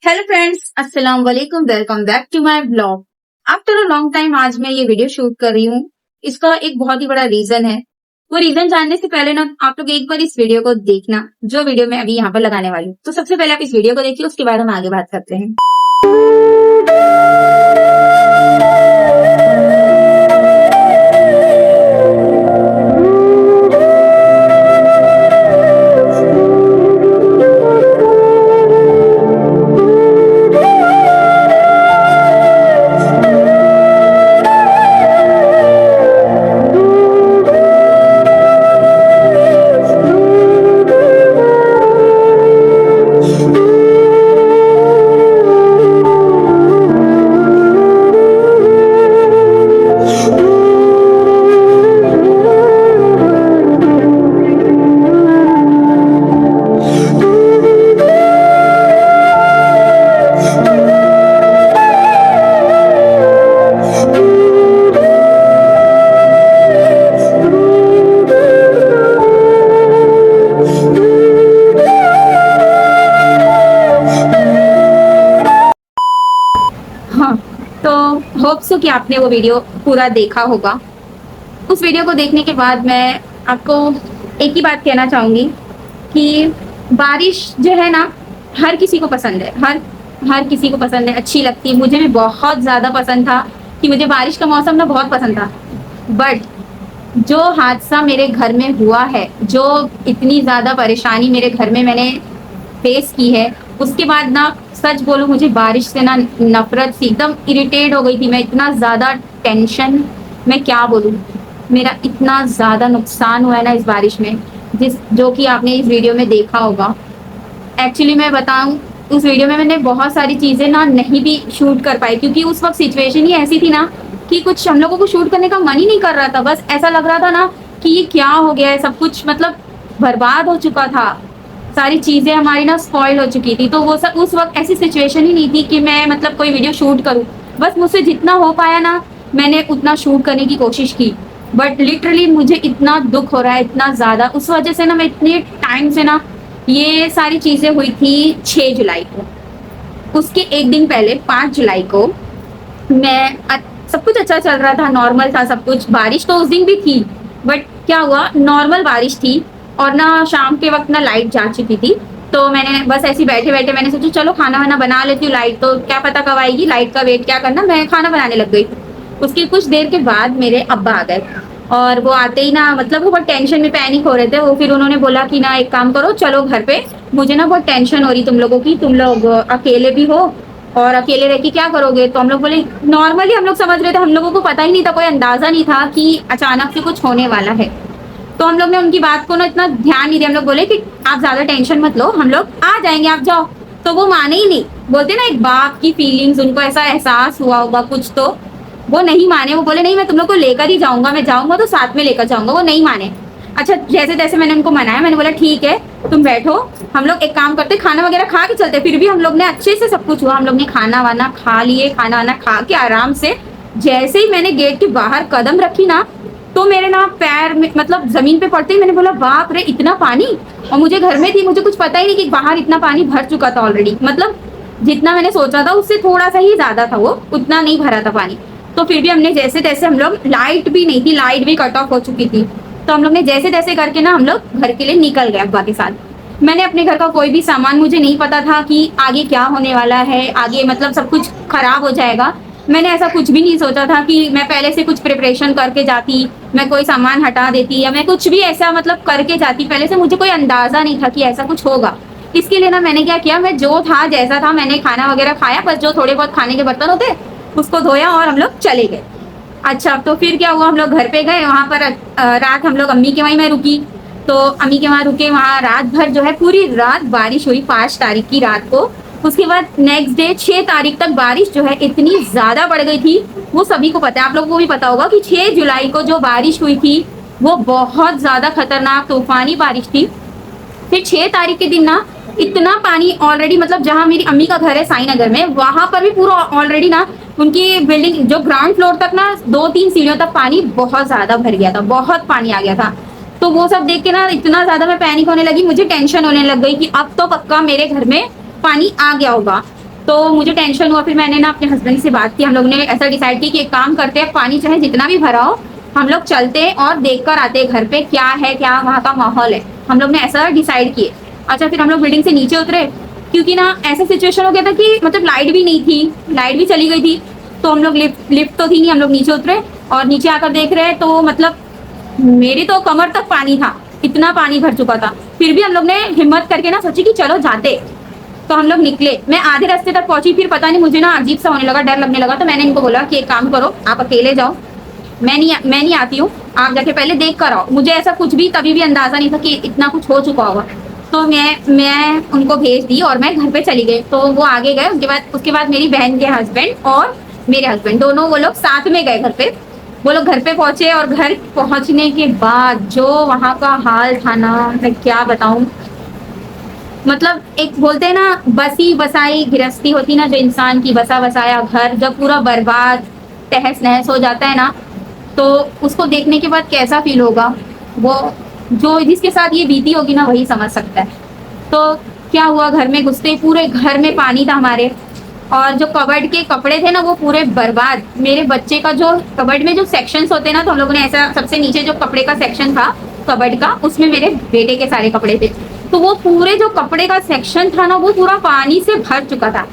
Hello friends, अस्सलाम वालेकुम। Welcome back to my blog. After a long time आज मैं ये वीडियो शूट कर रही हूँ। इसका एक बहुत ही बड़ा रीजन है। वो रीजन जानने से पहले ना आप लोग एक बार इस वीडियो को देखना, जो वीडियो मैं अभी यहाँ पर लगाने वाली हूँ। तो सबसे पहले आप इस वीडियो को देखिए, उसके बाद हम आगे बात करते हैं। हाँ, तो होप सो कि आपने वो वीडियो पूरा देखा होगा। उस वीडियो को देखने के बाद मैं आपको एक ही बात कहना चाहूँगी कि बारिश जो है ना, हर किसी को पसंद है। हर किसी को पसंद है, अच्छी लगती है। मुझे भी बहुत ज़्यादा पसंद था कि मुझे बारिश का मौसम ना बहुत पसंद था। बट जो हादसा मेरे घर में हुआ है, जो इतनी ज़्यादा परेशानी मेरे घर में मैंने फेस की है, उसके बाद ना सच बोलूं मुझे बारिश से ना नफरत सी, एकदम इरिटेट हो गई थी मैं। इतना ज़्यादा टेंशन, मैं क्या बोलूं। मेरा इतना ज़्यादा नुकसान हुआ है ना इस बारिश में, जो कि आपने इस वीडियो में देखा होगा। एक्चुअली मैं बताऊं, उस वीडियो में मैंने बहुत सारी चीज़ें ना नहीं भी शूट कर पाई, क्योंकि उस वक्त सिचुएशन ही ऐसी थी ना कि कुछ हम लोगों को शूट करने का मन ही नहीं कर रहा था। बस ऐसा लग रहा था ना कि ये क्या हो गया है, सब कुछ मतलब बर्बाद हो चुका था। सारी चीज़ें हमारी ना स्पॉइल हो चुकी थी। तो वो सब उस वक्त ऐसी सिचुएशन ही नहीं थी कि मैं मतलब कोई वीडियो शूट करूं। बस मुझसे जितना हो पाया ना मैंने उतना शूट करने की कोशिश की। बट लिटरली मुझे इतना दुख हो रहा है, इतना ज़्यादा। उस वजह से ना मैं इतने टाइम से ना, ये सारी चीज़ें हुई थी 6 जुलाई को। उसके एक दिन पहले 5 जुलाई को मैं सब कुछ अच्छा चल रहा था, नॉर्मल था सब कुछ। बारिश तो उस दिन भी थी, बट क्या हुआ, नॉर्मल बारिश थी। और ना शाम के वक्त ना लाइट जा चुकी थी। तो मैंने बस ऐसे बैठे बैठे मैंने सोचा चलो खाना वाना बना लेती हूँ, लाइट तो क्या पता कब आएगी, लाइट का वेट क्या करना। मैं खाना बनाने लग गई। उसके कुछ देर के बाद मेरे अब्बा आ गए। और वो आते ही ना मतलब वो बहुत टेंशन में, पैनिक हो रहे थे वो। फिर उन्होंने बोला कि ना एक काम करो, चलो घर पे, मुझे ना बहुत टेंशन हो रही तुम लोगों की, तुम लोग अकेले भी हो और अकेले रह के क्या करोगे। तो हम लोग बोले, नॉर्मली हम लोग समझ रहे थे, हम लोगों को पता ही नहीं था, कोई अंदाजा नहीं था कि अचानक से कुछ होने वाला है। तो हम लोग ने उनकी बात को ना इतना ध्यान नहीं दिया। हम लोग बोले कि आप ज्यादा टेंशन मत लो, हम लोग आ जाएंगे, आप जाओ। तो वो माने ही नहीं। बोलते ना एक बाप की फीलिंग्स, उनको ऐसा एहसास हुआ होगा कुछ, तो वो नहीं माने। वो बोले नहीं मैं तुम लोग को लेकर ही जाऊंगा, मैं जाऊंगा तो साथ में लेकर जाऊंगा। वो नहीं माने। अच्छा, जैसे तैसे मैंने उनको मनाया। मैंने बोला ठीक है तुम बैठो, हम लोग एक काम करते, खाना वगैरह खा के चलते। फिर भी हम लोग ने अच्छे से सब कुछ हुआ, हम लोग ने खाना वाना खा लिए। खाना वाना खा के आराम से जैसे ही मैंने गेट के बाहर कदम रखी ना, तो मेरे ना पैर में मतलब जमीन पे पड़ते ही मैंने बोला बाप रे इतना पानी। और मुझे घर में थी, मुझे कुछ पता ही नहीं कि बाहर इतना पानी भर चुका था ऑलरेडी। मतलब जितना मैंने सोचा था उससे थोड़ा सा ही ज्यादा था, वो उतना नहीं भरा था पानी। तो फिर भी हमने जैसे तैसे, हम लोग, लाइट भी नहीं थी, लाइट भी कट ऑफ हो चुकी थी। तो हम लोग ने जैसे तैसे करके ना हम लोग घर के लिए निकल गए अब्बा के साथ। मैंने अपने घर का कोई भी सामान, मुझे नहीं पता था कि आगे क्या होने वाला है, आगे मतलब सब कुछ खराब हो जाएगा। मैंने ऐसा कुछ भी नहीं सोचा था कि मैं पहले से कुछ प्रिपरेशन करके जाती, मैं कोई सामान हटा देती, या मैं कुछ भी ऐसा मतलब करके जाती। पहले से मुझे कोई अंदाजा नहीं था कि ऐसा कुछ होगा। इसके लिए ना मैंने क्या किया, मैं जो था जैसा था, मैंने खाना वगैरह खाया, बस जो थोड़े बहुत खाने के बर्तन होते उसको धोया और हम लोग चले गए। अच्छा, तो फिर क्या हुआ, हम लोग घर पे गए। वहाँ पर रात हम लोग अम्मी के वहीं मैं रुकी। तो अम्मी के वहाँ रुके, वहाँ रात भर जो है पूरी रात बारिश हुई 5 तारीख की रात को। उसके बाद नेक्स्ट डे 6 तारीख तक बारिश जो है इतनी ज़्यादा बढ़ गई थी, वो सभी को पता है, आप लोगों को भी पता होगा कि 6 जुलाई को जो बारिश हुई थी वो बहुत ज़्यादा खतरनाक तूफानी बारिश थी। फिर 6 तारीख के दिन ना इतना पानी ऑलरेडी, मतलब जहाँ मेरी अम्मी का घर है साई नगर में, वहां पर भी पूरा ऑलरेडी ना उनकी बिल्डिंग जो ग्राउंड फ्लोर तक ना 2-3 सीढ़ियों तक पानी बहुत ज्यादा भर गया था, बहुत पानी आ गया था। तो वो सब देख के ना इतना ज्यादा मैं पैनिक होने लगी, मुझे टेंशन होने लग गई कि अब तो पक्का मेरे घर में पानी आ गया होगा। तो मुझे टेंशन हुआ, फिर मैंने ना अपने हस्बैंड से बात की, हम लोग ने ऐसा डिसाइड किया कि एक काम करते हैं, पानी चाहे जितना भी भरा हो हम लोग चलते हैं और देख कर आते हैं घर पे क्या है, क्या वहाँ का माहौल है। हम लोग ने ऐसा डिसाइड किए। अच्छा, फिर हम लोग बिल्डिंग से नीचे उतरे, क्योंकि ना ऐसा सिचुएशन हो गया था कि मतलब लाइट भी नहीं थी, लाइट भी चली गई थी। तो हम लोग लिफ्ट तो थी नहीं, हम लोग नीचे उतरे और नीचे आकर देख रहे हैं तो मतलब मेरी तो कमर तक पानी था, इतना पानी भर चुका था। फिर भी हम लोग ने हिम्मत करके ना सोची कि चलो जाते। तो हम लोग निकले, मैं आधे रास्ते तक पहुंची, फिर पता नहीं मुझे ना अजीब सा होने लगा, डर लगने लगा। तो मैंने इनको बोला कि एक काम करो, आप अकेले जाओ, मैं नहीं आती हूँ, आप जाके पहले देख कर आओ। मुझे ऐसा कुछ भी तभी भी अंदाजा नहीं था कि इतना कुछ हो चुका होगा। तो मैं उनको भेज दी और मैं घर पे चली गई। तो वो आगे गए, उसके बाद मेरी बहन के हस्बैंड और मेरे हस्बैंड दोनों वो लोग साथ में गए घर पे। वो लोग घर पे पहुंचे और घर पहुंचने के बाद जो वहां का हाल था ना, मैं क्या बताऊं। मतलब एक बोलते हैं ना, बसी बसाई गृहस्थी होती ना, जो इंसान की बसा बसाया घर जब पूरा बर्बाद तहस नहस हो जाता है ना, तो उसको देखने के बाद कैसा फील होगा, वो जो जिसके साथ ये बीती होगी ना वही समझ सकता है। तो क्या हुआ, घर में घुसते ही पूरे घर में पानी था हमारे, और जो कबर्ड के कपड़े थे ना वो पूरे बर्बाद। मेरे बच्चे का जो कबर्ड में जो सेक्शंस होते हैं ना, तो हम लोगों ने ऐसा सबसे नीचे जो कपड़े का सेक्शन था कबर्ड का, उसमें मेरे बेटे के सारे कपड़े थे। तो वो पूरे जो कपड़े का सेक्शन था ना वो पूरा पानी से भर चुका था,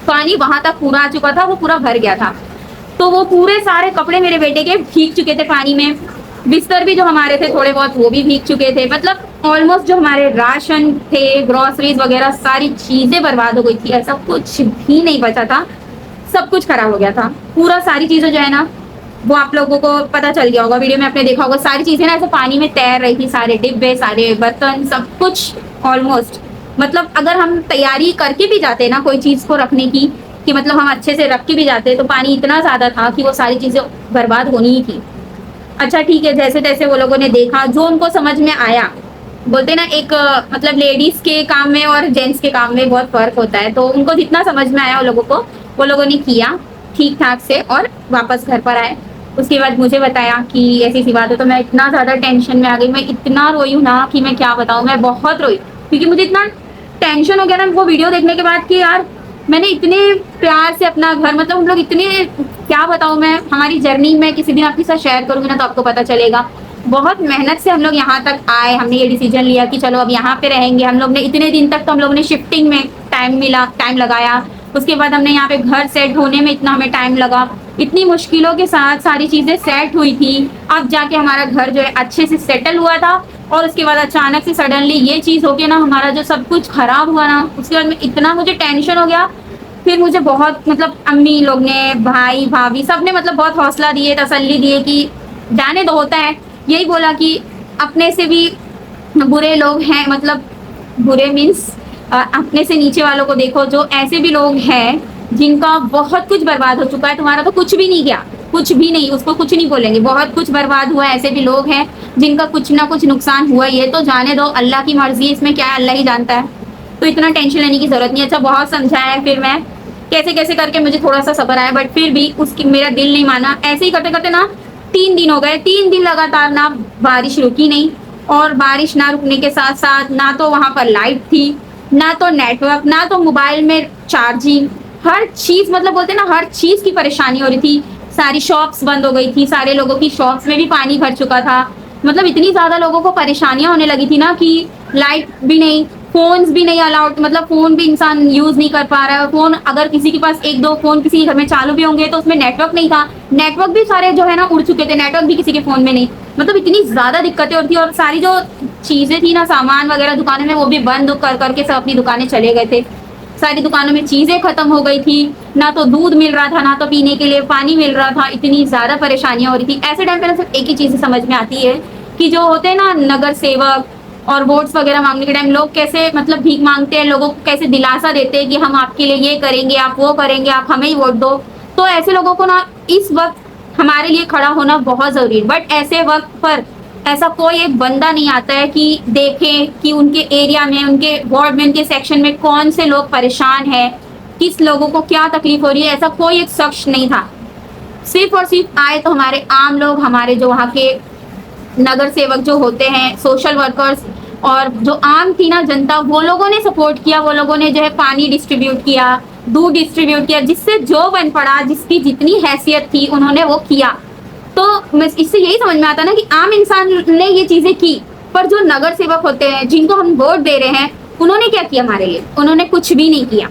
पानी वहां तक पूरा आ चुका था, वो पूरा भर गया था। तो वो पूरे सारे कपड़े मेरे बेटे के भीग चुके थे पानी में, बिस्तर भी जो हमारे थे थोड़े बहुत वो भी भीग चुके थे। मतलब ऑलमोस्ट जो हमारे राशन थे, ग्रोसरीज वगैरह सारी चीजें बर्बाद हो गई थी, ऐसा कुछ भी नहीं बचा था, सब कुछ खराब हो गया था। पूरा सारी चीजें जो है ना, वो आप लोगों को पता चल गया होगा, वीडियो में आपने देखा होगा, सारी चीजें ना ऐसे पानी में तैर रही थी, सारे डिब्बे, सारे बर्तन, सब कुछ ऑलमोस्ट। मतलब अगर हम तैयारी करके भी जाते ना कोई चीज को रखने की, कि मतलब हम अच्छे से रख के भी जाते, तो पानी इतना ज्यादा था कि वो सारी चीजें बर्बाद होनी ही थी। अच्छा ठीक है, जैसे तैसे वो लोगों ने देखा, जो उनको समझ में आया। बोलते ना एक मतलब लेडीज के काम में और जेंट्स के काम में बहुत फर्क होता है, तो उनको जितना समझ में आया वो लोगों को, वो लोगों ने किया ठीक ठाक से और वापस घर पर आए। उसके बाद मुझे बताया कि ऐसी ऐसी बात है, तो मैं इतना ज्यादा टेंशन में आ गई, मैं इतना रोई हूँ ना कि मैं क्या बताऊँ, मैं बहुत रोई, क्योंकि मुझे इतना टेंशन हो गया ना वो वीडियो देखने के बाद कि यार मैंने इतने प्यार से अपना घर, मतलब हम लोग इतने, क्या बताऊँ मैं, हमारी जर्नी में किसी दिन आपके साथ शेयर करूंगी ना तो आपको पता चलेगा। बहुत मेहनत से हम लोग यहाँ तक आए, हमने ये डिसीजन लिया कि चलो अब यहाँ पे रहेंगे। हम लोग ने इतने दिन तक तो हम लोग ने शिफ्टिंग में टाइम लगाया, उसके बाद हमने यहाँ पे घर सेट होने में इतना हमें टाइम लगा, इतनी मुश्किलों के साथ सारी चीजें सेट हुई थी, अब जाके हमारा घर जो है अच्छे से सेटल हुआ था। और उसके बाद अचानक से सडनली ये चीज हो के ना हमारा जो सब कुछ खराब हुआ ना, उसके बाद में इतना मुझे टेंशन हो गया। फिर मुझे बहुत मतलब अम्मी लोग ने, भाई भाभी सब ने मतलब बहुत हौसला दिए, तसल्ली दिए कि जाने दो, होता है। यही बोला कि अपने से भी बुरे लोग हैं, मतलब बुरे मीन्स अपने से नीचे वालों को देखो, जो ऐसे भी लोग हैं जिनका बहुत कुछ बर्बाद हो चुका है, तुम्हारा तो कुछ भी नहीं गया, कुछ भी नहीं, उसको कुछ नहीं बोलेंगे, बहुत कुछ बर्बाद हुआ है। ऐसे भी लोग हैं जिनका कुछ ना कुछ नुकसान हुआ, ये तो जाने दो, अल्लाह की मर्जी है, इसमें क्या है अल्लाह ही जानता है, तो इतना टेंशन लेने की जरूरत नहीं। अच्छा बहुत समझाया है, फिर मैं कैसे कैसे करके मुझे थोड़ा सा सब्र आया, बट फिर भी उसकी मेरा दिल नहीं माना। ऐसे ही करते करते ना 3 दिन हो गए, 3 दिन लगातार ना बारिश रुकी नहीं, और बारिश ना रुकने के साथ साथ ना तो वहां पर लाइट थी, ना तो नेटवर्क, ना तो मोबाइल में चार्जिंग, हर चीज, मतलब बोलते ना हर चीज की परेशानी हो रही थी। सारी शॉप्स बंद हो गई थी, सारे लोगों की शॉप्स में भी पानी भर चुका था। मतलब इतनी ज्यादा लोगों को परेशानियां होने लगी थी ना कि लाइट भी नहीं, फोन्स भी नहीं अलाउड, मतलब फोन भी इंसान यूज नहीं कर पा रहा है। फोन अगर किसी के पास एक दो फोन किसी के घर में चालू भी होंगे तो उसमें नेटवर्क नहीं था, नेटवर्क भी सारे जो है ना उड़ चुके थे, नेटवर्क भी किसी के फोन में नहीं। मतलब इतनी ज्यादा दिक्कतें होती थी, और सारी जो चीजें थी ना, सामान वगैरह दुकानों में, वो भी बंद कर करके सब अपनी दुकानें चले गए थे। सारी दुकानों में चीजें खत्म हो गई थी, ना तो दूध मिल रहा था, ना तो पीने के लिए पानी मिल रहा था, इतनी ज्यादा परेशानियां हो रही थी। ऐसे टाइम पे सिर्फ एक ही चीज समझ में आती है कि जो होते हैं ना नगर सेवक और वोट्स वगैरह मांगने के टाइम लोग कैसे मतलब भीख मांगते हैं, लोगों को कैसे दिलासा देते हैं कि हम आपके लिए ये करेंगे, आप वो करेंगे, आप हमें ही वोट दो। तो ऐसे लोगों को ना इस वक्त हमारे लिए खड़ा होना बहुत जरूरी है। बट ऐसे वक्त पर ऐसा कोई एक बंदा नहीं आता है कि देखे कि उनके एरिया में, उनके वार्ड में, उनके सेक्शन में कौन से लोग परेशान हैं, किस लोगों को क्या तकलीफ हो रही है, ऐसा कोई एक शख्स नहीं था। सिर्फ और सिर्फ आए तो हमारे आम लोग, हमारे जो वहाँ के नगर सेवक जो होते हैं, सोशल वर्कर्स, और जो आम थी ना जनता, वो लोगों ने सपोर्ट किया, वो लोगों ने जो है पानी डिस्ट्रीब्यूट किया, दूध डिस्ट्रीब्यूट किया, जिससे जो बन पड़ा, जिसकी जितनी हैसियत थी उन्होंने वो किया। तो इससे यही समझ में आता ना कि आम इंसान ने ये चीजें की, पर जो नगर सेवक होते हैं, जिनको हम वोट दे रहे हैं, उन्होंने क्या किया हमारे लिए? उन्होंने कुछ भी नहीं किया।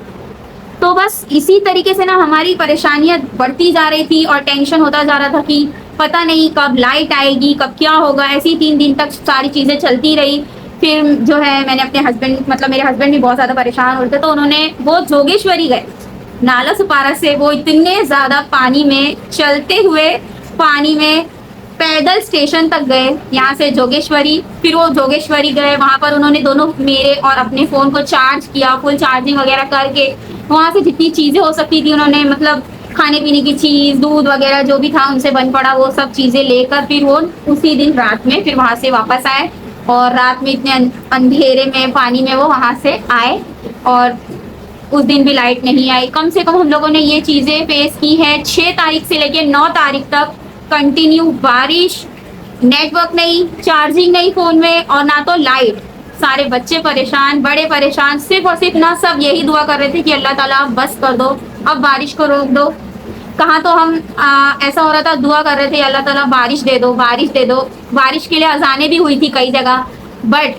तो बस इसी तरीके से ना हमारी परेशानियां बढ़ती जा रही थी और टेंशन होता जा रहा था कि पता नहीं कब लाइट आएगी, कब क्या होगा। ऐसी 3 दिन तक सारी चीजें चलती रही। फिर जो है मैंने अपने हस्बैंड, मतलब मेरे हस्बैंड भी बहुत ज्यादा परेशान हो रहे थे, तो उन्होंने वो जोगेश्वरी गए, नाला सुपारा से वो इतने ज्यादा पानी में चलते हुए, पानी में पैदल स्टेशन तक गए, यहाँ से जोगेश्वरी। फिर वो जोगेश्वरी गए, वहां पर उन्होंने दोनों मेरे और अपने फोन को चार्ज किया, फुल चार्जिंग वगैरह करके वहां से जितनी चीजें हो सकती थी उन्होंने, मतलब खाने पीने की चीज, दूध वगैरह जो भी था उनसे बन पड़ा, वो सब चीजें लेकर फिर वो उसी दिन रात में फिर वहां से वापस आए। और रात में इतने अंधेरे में, पानी में वो वहां से आए, और उस दिन भी लाइट नहीं आई। कम से कम हम लोगों ने ये चीजें फेस की है 6 तारीख से लेके 9 तारीख तक कंटिन्यू बारिश, नेटवर्क नहीं, चार्जिंग नहीं फोन में, और ना तो लाइट। सारे बच्चे परेशान, बड़े परेशान, सिर्फ और सिर्फ ना सब यही दुआ कर रहे थे कि अल्लाह ताला बस कर दो, अब बारिश को रोक दो। कहाँ तो हम ऐसा हो रहा था, दुआ कर रहे थे अल्लाह ताला बारिश दे दो, बारिश दे दो। बारिश के लिए अजाने भी हुई थी कई जगह, बट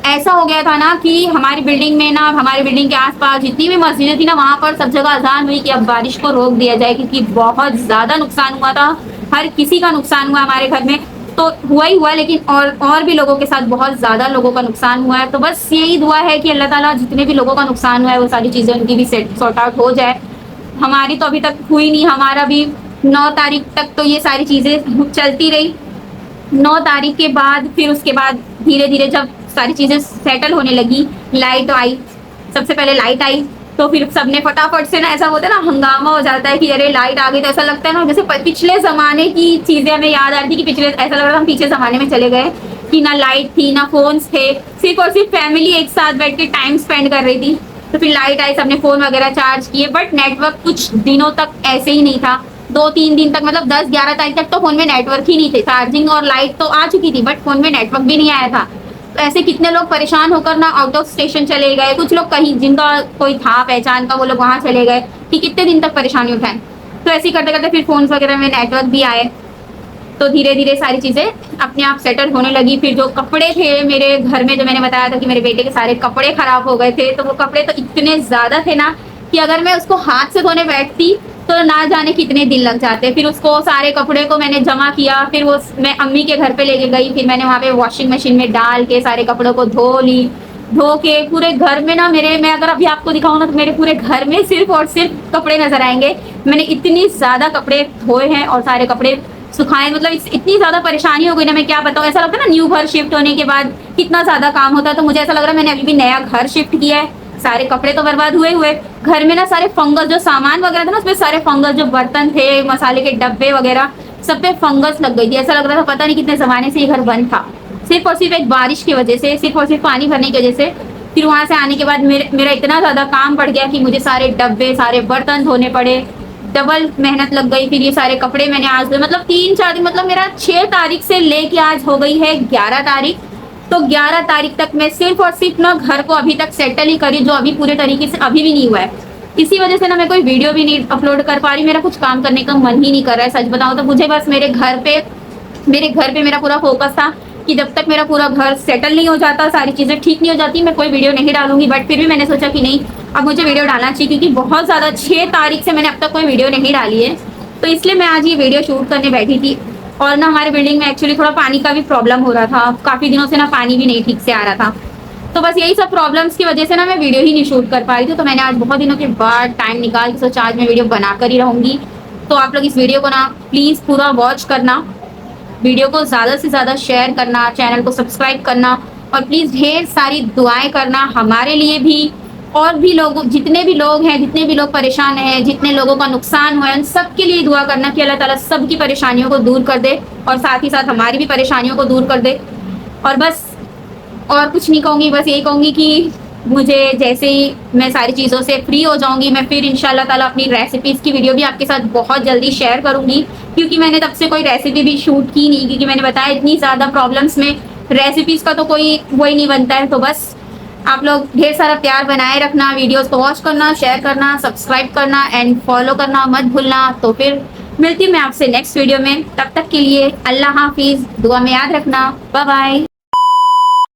ऐसा हो गया था ना कि हमारी बिल्डिंग में ना, हमारी बिल्डिंग के आसपास जितनी भी मस्जिदें थी ना, वहां पर सब जगह अजान हुई कि अब बारिश को रोक दिया जाए, क्योंकि बहुत ज्यादा नुकसान हुआ था। हर किसी का नुकसान हुआ हमारे घर में, तो हुआ ही हुआ, लेकिन और भी लोगों के साथ बहुत ज्यादा लोगों का नुकसान हुआ है। तो बस यही दुआ है कि अल्लाह ताला जितने भी लोगों का नुकसान हुआ है वो सारी चीजें उनकी भी सॉर्ट आउट हो जाए। हमारी तो अभी तक हुई नहीं, हमारा भी 9 तारीख तक तो ये सारी चीजें चलती रही। 9 तारीख के बाद फिर उसके बाद धीरे धीरे जब सारी चीजें सेटल होने लगी, लाइट आई, सबसे पहले लाइट आई, तो फिर सबने फटाफट से ना, ऐसा होता है ना, हंगामा हो जाता है कि अरे लाइट आ गई। तो ऐसा लगता है ना जैसे पिछले जमाने की चीजें हमें याद आ रही थी, कि पिछले, ऐसा लग रहा था हम पीछे जमाने में चले गए, कि ना लाइट थी, ना फोन्स थे, सिर्फ और सिर्फ फैमिली एक साथ बैठ के टाइम स्पेंड कर रही थी। तो फिर लाइट आई, सबने फोन वगैरह चार्ज किए, बट नेटवर्क कुछ दिनों तक ऐसे ही नहीं था। 2-3 दिन तक, मतलब 10-11 तारीख तक तो फोन में नेटवर्क ही नहीं थे। चार्जिंग और लाइट तो आ चुकी थी, बट फोन में नेटवर्क भी नहीं आया था। तो ऐसे कितने लोग परेशान होकर ना आउट ऑफ स्टेशन चले गए, कुछ लोग कहीं जिनका कोई था पहचान का, वो लोग वहां चले गए, कि कितने दिन तक परेशानी उठाएं। तो ऐसे ही करते करते फिर फोन वगैरह में नेटवर्क भी आए, तो धीरे धीरे सारी चीजें अपने आप सेटल होने लगी। फिर जो कपड़े थे मेरे घर में, जो मैंने बताया था कि मेरे बेटे के सारे कपड़े खराब हो गए थे, तो वो कपड़े तो इतने ज्यादा थे ना कि अगर मैं उसको हाथ से धोने बैठती तो ना जाने कितने दिन लग जाते। फिर उसको सारे कपड़े को मैंने जमा किया, फिर वो मैं अम्मी के घर पे लेके गई, फिर मैंने वहाँ पे वॉशिंग मशीन में डाल के सारे कपड़ों को धो ली। धो के पूरे घर में ना मेरे, मैं अगर अभी आपको दिखाऊं ना, तो मेरे पूरे घर में सिर्फ और सिर्फ कपड़े नजर आएंगे। मैंने इतनी ज्यादा कपड़े धोए हैं और सारे कपड़े सुखाए, मतलब इतनी ज्यादा परेशानी हो गई ना, मैं क्या बताऊं। ऐसा लगता है ना न्यू घर शिफ्ट होने के बाद कितना ज्यादा काम होता है, तो मुझे ऐसा लग रहा है मैंने अभी भी नया घर शिफ्ट किया है। सारे कपड़े तो बर्बाद हुए हुए, घर में ना सारे फंगस, जो सामान वगैरह था ना उसमें सारे फंगस, जो बर्तन थे, मसाले के डब्बे वगैरह, सब पे फंगस लग गई थी। ऐसा लग रहा था पता नहीं कितने जमाने से ये घर बंद था, सिर्फ और सिर्फ एक बारिश की वजह से, सिर्फ और सिर्फ पानी भरने की वजह से। फिर वहां से आने के बाद मेरा इतना ज्यादा काम बढ़ गया कि मुझे सारे डब्बे, सारे बर्तन धोने पड़े, डबल मेहनत लग गई। फिर ये सारे कपड़े मैंने आज धोए, मतलब 3-4 दिन, मतलब मेरा 6 तारीख से लेके आज हो गई है 11 तारीख। तो 11 तारीख तक मैं सिर्फ और सिर्फ ना घर को अभी तक सेटल ही करी, जो अभी पूरे तरीके से अभी भी नहीं हुआ है। इसी वजह से ना मैं कोई वीडियो भी नहीं अपलोड कर पा रही, मेरा कुछ काम करने का मन ही नहीं कर रहा है। सच बताऊं तो मुझे बस मेरे घर पे मेरा पूरा फोकस था कि जब तक मेरा पूरा घर सेटल नहीं हो जाता, सारी चीजें ठीक नहीं हो जाती, मैं कोई वीडियो नहीं डालूंगी। बट फिर भी मैंने सोचा कि नहीं, अब मुझे वीडियो डालना चाहिए, क्योंकि बहुत ज्यादा 6 तारीख से मैंने अब तक कोई वीडियो नहीं डाली है। तो इसलिए मैं आज ये वीडियो शूट करने बैठी थी। और ना हमारे बिल्डिंग में एक्चुअली थोड़ा पानी का भी प्रॉब्लम हो रहा था, काफी दिनों से ना पानी भी नहीं ठीक से आ रहा था। तो बस यही सब प्रॉब्लम्स की वजह से ना मैं वीडियो ही नहीं शूट कर पा रही थी। तो मैंने आज बहुत दिनों के बाद टाइम निकाल के सोचा आज मैं वीडियो बनाकर ही रहूंगी। तो आप लोग इस वीडियो को ना प्लीज पूरा वॉच करना, वीडियो को ज्यादा से ज्यादा शेयर करना, चैनल को सब्सक्राइब करना, और प्लीज ढेर सारी दुआएं करना हमारे लिए भी, और भी लोग, जितने भी लोग हैं, जितने भी लोग परेशान हैं, जितने लोगों का नुकसान हुआ है, उन सबके लिए दुआ करना कि अल्लाह ताला सबकी परेशानियों को दूर कर दे, और साथ ही साथ हमारी भी परेशानियों को दूर कर दे। और बस और कुछ नहीं कहूँगी, बस यही कहूँगी कि मुझे जैसे ही मैं सारी चीज़ों से फ्री हो जाऊंगी, मैं फिर इंशाल्लाह ताला अपनी रेसिपीज़ की वीडियो भी आपके साथ बहुत जल्दी शेयर करूंगी। क्योंकि मैंने तब से कोई रेसिपी भी शूट की नहीं, क्योंकि मैंने बताया इतनी ज़्यादा प्रॉब्लम्स में रेसिपीज़ का तो कोई वही नहीं बनता है। तो बस आप लोग ढेर सारा प्यार बनाए रखना, वीडियोस को वॉच करना, शेयर करना, सब्सक्राइब करना एंड फॉलो करना मत भूलना। तो फिर मिलती हूँ मैं आपसे नेक्स्ट वीडियो में, तब तक के लिए अल्लाह हाफिज, दुआ में याद रखना, बाय बाय।